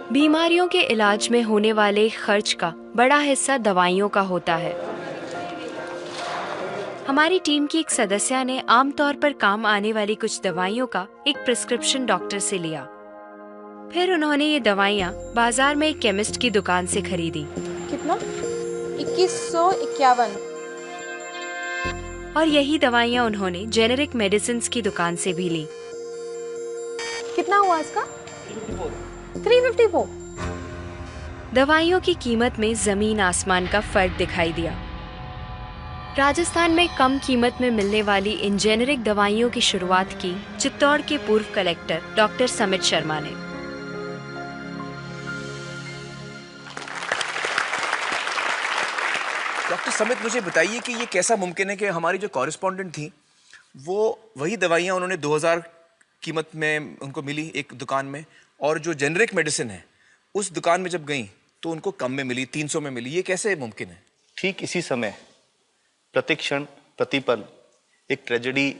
बीमारियों के इलाज में होने वाले खर्च का बड़ा हिस्सा दवाइयों का होता है। हमारी टीम की एक सदस्य ने आमतौर पर काम आने वाली कुछ दवाइयों का एक प्रिस्क्रिप्शन डॉक्टर से लिया। फिर उन्होंने ये दवाइयाँ बाजार में एक केमिस्ट की दुकान से खरीदी। कितना? 2151। और यही दवाइयाँ उन्होंने जेनेरिक मेडिसिन्स की दुकान से भी ली। कितना हुआ इसका? 354। दवाइयों की कीमत में जमीन आसमान का फर्क दिखाई दिया। राजस्थान में कम कीमत में मिलने वाली इन जेनेरिक दवाइयों की शुरुआत की चित्तौड़ के पूर्व कलेक्टर डॉक्टर समित शर्मा ने। डॉक्टर समित, मुझे बताइए कि ये कैसा मुमकिन है कि हमारी जो कॉरेस्पॉन्डेंट थी वो वही दवाइयाँ उन्होंने 2000 कीमत में उनको मिली एक दुकान में, और जो जेनरिक मेडिसिन है उस दुकान में जब गई तो उनको कम में मिली, 300 में मिली। ये कैसे मुमकिन है? ठीक इसी समय प्रतिक्षण प्रतिपल एक ट्रेजेडी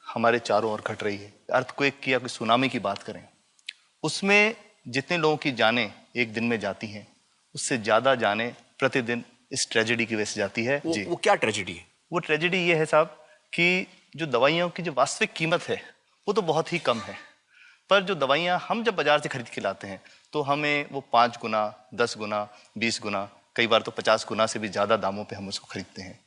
हमारे चारों ओर घट रही है। अर्थक्वेक की या कोई सुनामी की बात करें, उसमें जितने लोगों की जानें एक दिन में जाती हैं, उससे ज़्यादा जानें प्रतिदिन इस ट्रेजेडी की वजह से जाती है। जी, वो क्या ट्रेजेडी है? वो ट्रेजेडी ये है साहब कि जो दवाइयों की जो वास्तविक कीमत है वो तो बहुत ही कम है, पर जो दवाइयाँ हम जब बाजार से खरीद के लाते हैं तो हमें वो 5 गुना, 10 गुना, 20 गुना, कई बार तो 50 गुना से भी ज़्यादा दामों पे हम उसको खरीदते हैं।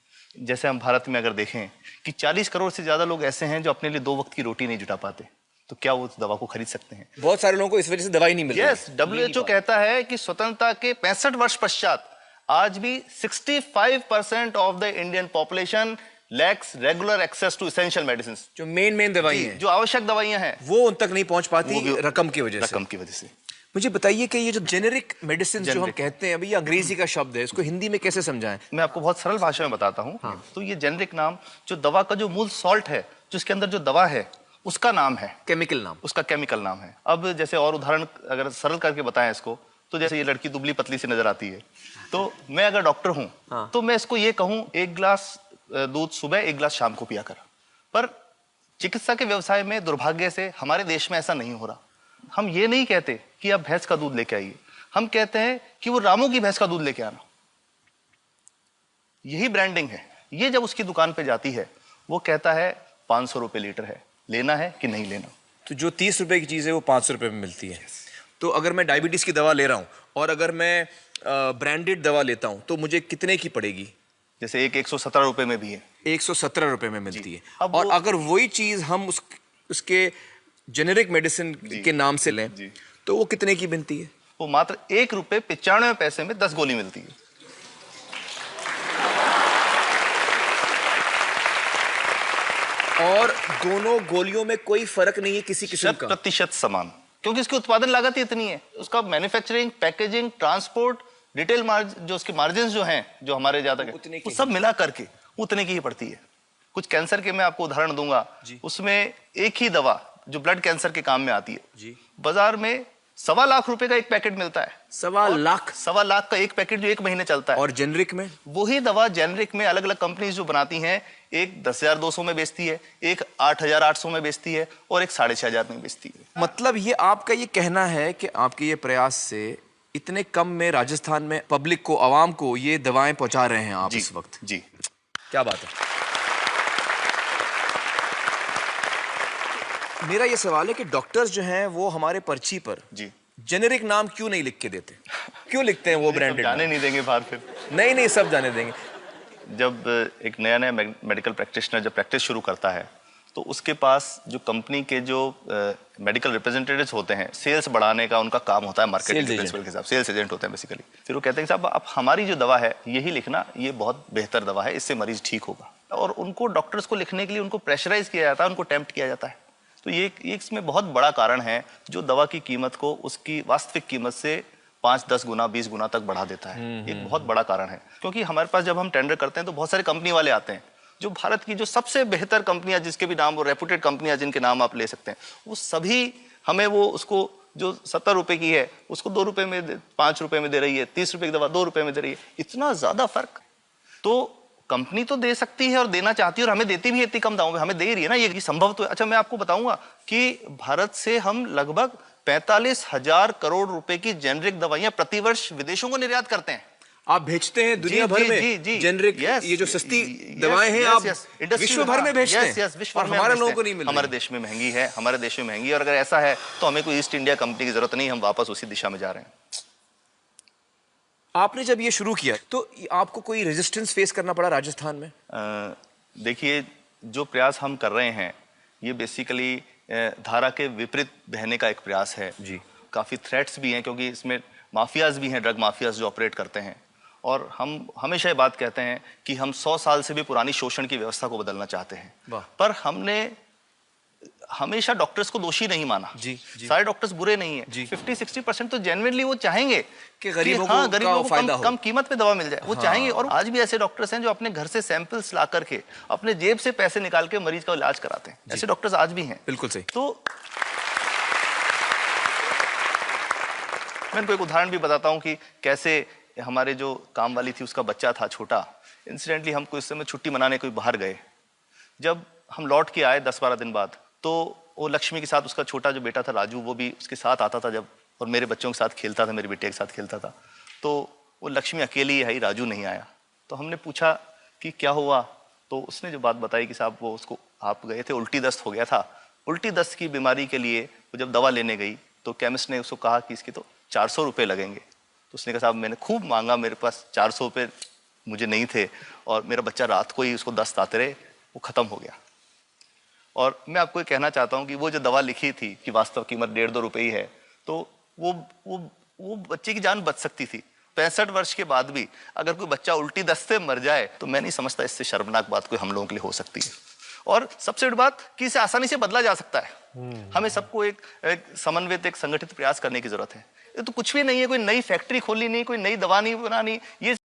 जैसे हम भारत में अगर देखें कि 40 करोड़ से ज़्यादा लोग ऐसे हैं जो अपने लिए 2 वक्त की रोटी नहीं जुटा पाते, तो क्या वो उस दवा को खरीद सकते हैं? बहुत सारे लोगों को इस वजह से दवाई नहीं मिल रही। यस, WHO कहता है कि स्वतंत्रता के 65 वर्ष पश्चात आज भी 65% of the Indian population lacks regular access to essential medicine. जो मेन दवाई हैं, जो आवश्यक दवाइयां हैं, वो उन तक नहीं पहुंच पाती रकम की वजह से। मुझे बताइए कि ये जो जेनेरिक मेडिसिन जो हम कहते हैं, अभी ये अंग्रेजी का शब्द है, इसको हिंदी में कैसे समझाएं? मैं आपको बहुत सरल भाषा में बताता हूँ। हाँ। तो ये जेनेरिक नाम जो दवा का जो मूल सॉल्ट है, जो इसके अंदर जो दवा है उसका नाम है, केमिकल नाम, उसका केमिकल नाम है। अब जैसे और उदाहरण अगर सरल करके बताएं इसको, तो जैसे ये लड़की दुबली पतली सी नजर आती है, तो मैं अगर डॉक्टर हूँ हाँ। तो मैं इसको ये कहूँ 1 गिलास दूध सुबह 1 गिलास शाम को पिया कर। पर चिकित्सा के व्यवसाय में दुर्भाग्य से हमारे देश में ऐसा नहीं हो रहा। हम ये नहीं कहते कि आप भैंस का दूध लेके आइए, हम कहते हैं कि वो रामू की भैंस का दूध लेके आना। यही ब्रांडिंग है। ये जब उसकी दुकान पे जाती है वो कहता है 500 रुपए लीटर है, लेना है कि नहीं लेना। तो जो 30 रुपए की चीज है वो 500 रुपए में मिलती है। तो अगर मैं डायबिटीज की दवा ले रहा हूँ और अगर मैं ब्रांडेड दवा लेता हूँ तो मुझे कितने की पड़ेगी? जैसे एक 117 रुपए में भी है, 117 रुपए में मिलती है। और अगर वही चीज हम उसके जेनेरिक मेडिसिन के नाम से लें तो वो कितने की बनती है? वो मात्र 1 रुपए 95 पैसे में 10 गोली मिलती है। और दोनों गोलियों में कोई फर्क नहीं है किसी किस्म का? 100% समान, क्योंकि इसकी उत्पादन लागत ही इतनी है। उसका manufacturing, packaging, transport, retail margin, जो उसके मार्जिन जो हैं, जो हमारे ज्यादा वो सब मिला करके उतने की ही पड़ती है। कुछ कैंसर के मैं आपको उदाहरण दूंगा, उसमें एक ही दवा जो ब्लड कैंसर के काम में आती है, बाजार में 1.25 लाख रुपए का एक पैकेट मिलता है। 1.25 लाख का एक पैकेट जो 1 महीने चलता है। और जेनरिक में वही दवा जेनरिक में अलग अलग कंपनीज जो बनाती हैं, एक 10,200 में बेचती है, एक 8,800 में बेचती है और एक 6,500 में बेचती है। मतलब ये आपका ये कहना है कि आपके ये प्रयास से इतने कम में राजस्थान में पब्लिक को, आवाम को ये दवाएं पहुंचा रहे हैं आप इस वक्त? जी, क्या बात है। मेरा ये सवाल है कि डॉक्टर्स जो हैं वो हमारे पर्ची पर जेनेरिक नाम क्यों नहीं लिख के देते? क्यों लिखते हैं वो ब्रांडेड? जाने नहीं देंगे बाहर फिर? नहीं, सब जाने देंगे। जब एक नया मेडिकल प्रैक्टिशनर जब प्रैक्टिस शुरू करता है तो उसके पास जो कंपनी के जो मेडिकल रिप्रेजेंटेटिव्स होते हैं, सेल्स बढ़ाने का उनका काम होता है, मार्केटिंग प्रिंसिपल के हिसाब से सेल्स एजेंट होते हैं बेसिकली। फिर वो कहते हैं साहब आप हमारी जो दवा है यही लिखना, ये बहुत बेहतर दवा है, इससे मरीज ठीक होगा। और उनको डॉक्टर्स को लिखने के लिए उनको प्रेशराइज किया जाता है, उनको टेम्प्ट किया जाता है। तो ये इसमें बहुत बड़ा कारण है जो दवा की कीमत को उसकी वास्तविक कीमत से 5-10 गुना 20 गुना तक बढ़ा देता है। एक बहुत बड़ा कारण है, क्योंकि हमारे पास जब हम टेंडर करते हैं तो बहुत सारे कंपनी वाले आते हैं, जो भारत की जो सबसे बेहतर कंपनियां, जिसके भी नाम वो रेपुटेड कंपनियां जिनके नाम आप ले सकते हैं, वो सभी हमें वो उसको जो 70 रुपए की है उसको 2 रुपए में 5 रुपए में दे रही है, 30 रुपए की दवा 2 रुपए में दे रही है। इतना ज्यादा फर्क तो कंपनी तो दे सकती है और देना चाहती है और हमें देती भी है इतनी कम दामों में, हमें दे रही है ना, ये संभव तो है। अच्छा, मैं आपको बताऊंगा कि भारत से हम लगभग 45,000 करोड़ रुपए की जेनरिक दवाइयां प्रतिवर्ष विदेशों को निर्यात करते हैं। आप भेजते हैं दुनिया भर में जेनरिक, ये जो सस्ती दवाएं हैं आप विश्व भर में भेजते हैं, और हमारे लोगों को नहीं मिल रही। हमारे देश में महंगी है, हमारे देश में महंगी है, और अगर ऐसा है तो हमें कोई ईस्ट इंडिया कंपनी की जरूरत नहीं, हम वापस उसी दिशा में जा रहे हैं। आपने जब ये शुरू किया तो आपको कोई रेजिस्टेंस फेस करना पड़ा राजस्थान में? देखिए, जो प्रयास हम कर रहे हैं ये बेसिकली धारा के विपरीत बहने का एक प्रयास है जी। काफी थ्रेट्स भी हैं, क्योंकि इसमें माफियाज भी हैं, ड्रग माफियाज जो ऑपरेट करते हैं, और हम हमेशा ये बात कहते हैं कि हम 100 साल से भी पुरानी शोषण की व्यवस्था को बदलना चाहते हैं, पर हमने हमेशा डॉक्टर्स को दोषी नहीं माना। जी। सारे डॉक्टर्स बुरे नहीं है, 50-60% तो जेन्युइनली वो चाहेंगे कि गरीबों को कम कीमत पे दवा मिल जाए, वो चाहेंगे। और आज भी ऐसे डॉक्टर्स हैं जो अपने घर से सैंपल्स ला करके अपने जेब से पैसे निकाल के मरीज का इलाज कराते हैं, ऐसे डॉक्टर्स आज भी हैं। बिल्कुल सही। तो मैं इनको एक उदाहरण भी बताता हूँ कि कैसे हमारे जो काम वाली थी उसका बच्चा था छोटा, इंसिडेंटली हम कोई समय छुट्टी मनाने कोई बाहर गए, जब हम लौट के आए 10-12 दिन बाद, तो वो लक्ष्मी के साथ उसका छोटा जो बेटा था राजू, वो भी उसके साथ आता था जब, और मेरे बच्चों के साथ खेलता था, मेरे बेटे के साथ खेलता था। तो वो लक्ष्मी अकेली ही आई, राजू नहीं आया। तो हमने पूछा कि क्या हुआ, तो उसने जो बात बताई कि साहब वो उसको, आप गए थे, उल्टी दस्त हो गया था। उल्टी दस्त की बीमारी के लिए वो जब दवा लेने गई तो केमिस्ट ने उसको कहा कि इसके तो 400 रुपये लगेंगे। तो उसने कहा साहब मैंने खूब मांगा, मेरे पास 400 रुपये मुझे नहीं थे, और मेरा बच्चा रात को ही उसको दस्त आते रहे, वो ख़त्म हो गया। और मैं आपको ये कहना चाहता हूँ कि वो जो दवा लिखी थी कि वास्तव कीमत 1.5-2 रुपये ही है, तो वो बच्चे की जान बच सकती थी। 65 वर्ष के बाद भी अगर कोई बच्चा उल्टी दस्त से मर जाए तो मैं नहीं समझता इससे शर्मनाक बात कोई हम लोगों के लिए हो सकती है। और सबसे बड़ी बात कि इसे आसानी से बदला जा सकता है। हमें सबको एक समन्वित, एक संगठित प्रयास करने की जरूरत है। ये तो कुछ भी नहीं है, कोई नई फैक्ट्री खोलनी नहीं, कोई नई दवा नहीं बनानी, ये